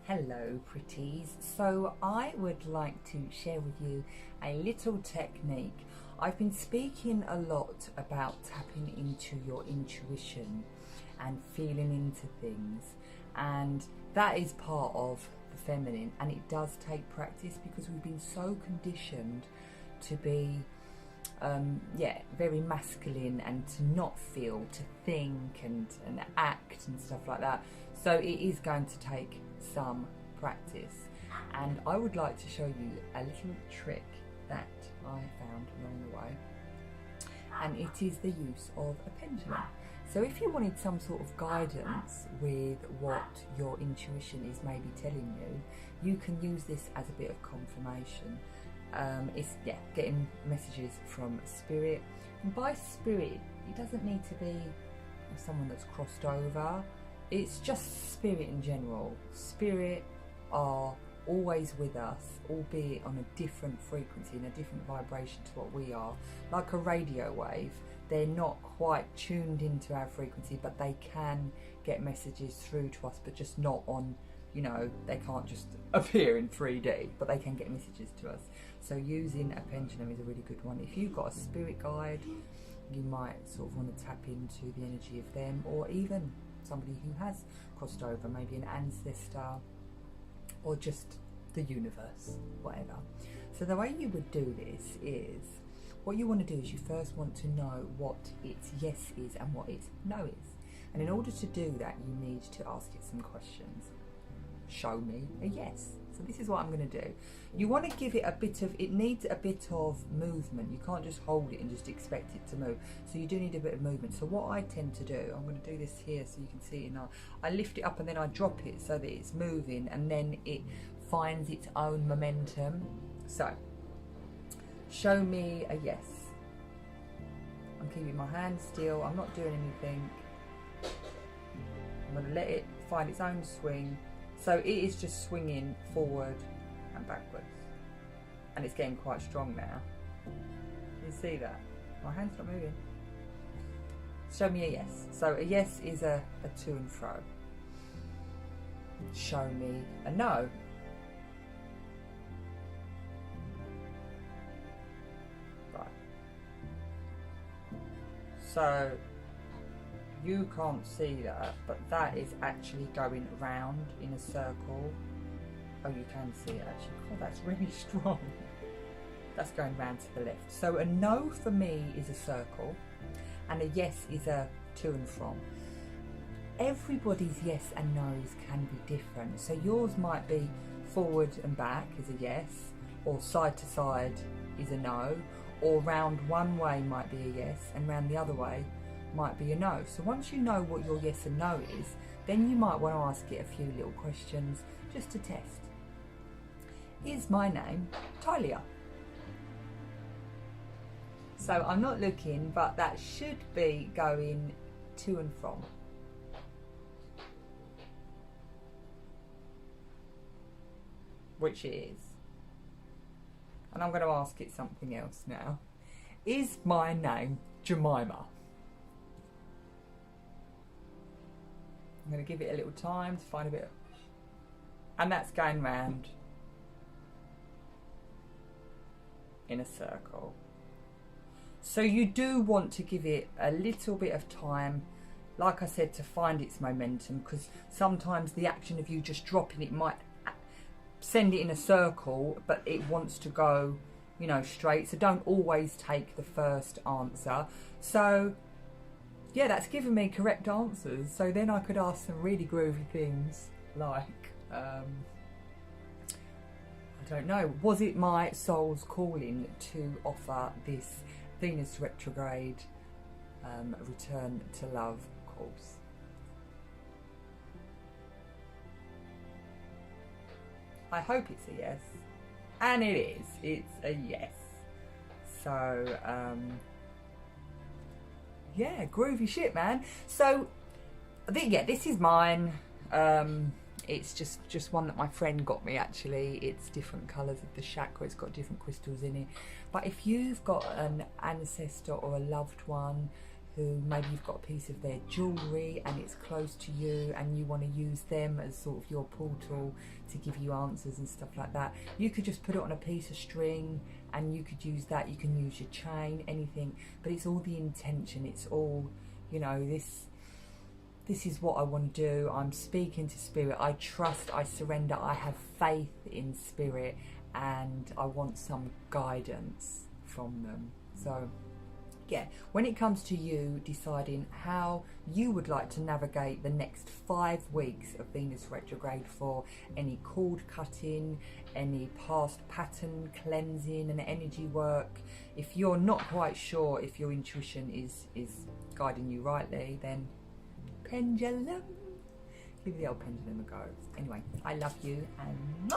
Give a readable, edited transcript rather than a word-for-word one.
Hello pretties. So I would like to share with you a little technique. I've been speaking a lot about tapping into your intuition and feeling into things, and that is part of the feminine, and it does take practice because we've been so conditioned to be very masculine and to not feel, to think and act and stuff like that. So it is going to take some practice, and I would like to show you a little trick that I found along the way, and it is the use of a pendulum. So if you wanted some sort of guidance with what your intuition is maybe telling you, you can use this as a bit of confirmation. It's getting messages from spirit, and by spirit it doesn't need to be someone that's crossed over. It's just spirit in general. Spirit are always with us, albeit on a different frequency and a different vibration to what we are. Like a radio wave, they're not quite tuned into our frequency, but they can get messages through to us, but just not on, they can't just appear in 3D, but they can get messages to us. So using a pendulum is a really good one. If you've got a spirit guide, you might sort of want to tap into the energy of them, or even somebody who has crossed over, maybe an ancestor or just the universe, whatever. So the way you would do this is, what you want to do is you first want to know what its yes is and what its no is. And in order to do that, you need to ask it some questions. Show me a yes. So this is what I'm going to do. You want to give it it needs a bit of movement. You can't just hold it and just expect it to move. So you do need a bit of movement. So what I tend to do, I'm going to do this here so you can see it now. I lift it up and then I drop it so that it's moving, and then it finds its own momentum. So, show me a yes. I'm keeping my hand still. I'm not doing anything. I'm going to let it find its own swing. So it is just swinging forward and backwards, and it's getting quite strong now. You see that? My hand's not moving. Show me a yes. So a yes is a to and fro. Show me a no. Right. So you can't see that, but that is actually going round in a circle. Oh, you can see it actually. Oh, that's really strong. That's going round to the left. So a no for me is a circle, and a yes is a to and from. Everybody's yes and no's can be different. So yours might be forward and back is a yes, or side to side is a no, or round one way might be a yes, and round the other way might be a no. So once you know what your yes and no is, then you might want to ask it a few little questions just to test. Is my name Talia? So I'm not looking, but that should be going to and from. Which it is. And I'm going to ask it something else now. Is my name Jemima? I'm going to give it a little time to find a bit of, and that's going round in a circle. So you do want to give it a little bit of time, like I said, to find its momentum, because sometimes the action of you just dropping it might send it in a circle, but it wants to go, straight. So don't always take the first answer. So yeah, that's given me correct answers. So then I could ask some really groovy things like, I don't know, was it my soul's calling to offer this Venus retrograde return to love course? I hope it's a yes, and it is. It's a yes. So yeah, groovy shit, man. So this is mine. It's just one that my friend got me, actually. It's different colours of the chakra. It's got different crystals in it. But if you've got an ancestor or a loved one who maybe you've got a piece of their jewellery and it's close to you and you want to use them as sort of your portal to give you answers and stuff like that. You could just put it on a piece of string and you could use that. You can use your chain, anything, but it's all the intention. It's all, you know, this is what I want to do. I'm speaking to spirit. I trust, I surrender, I have faith in spirit, and I want some guidance from them. So yeah, when it comes to you deciding how you would like to navigate the next 5 weeks of Venus retrograde, for any cord cutting, any past pattern cleansing and energy work, if you're not quite sure if your intuition is guiding you rightly, then pendulum, give the old pendulum a go. Anyway, I love you, and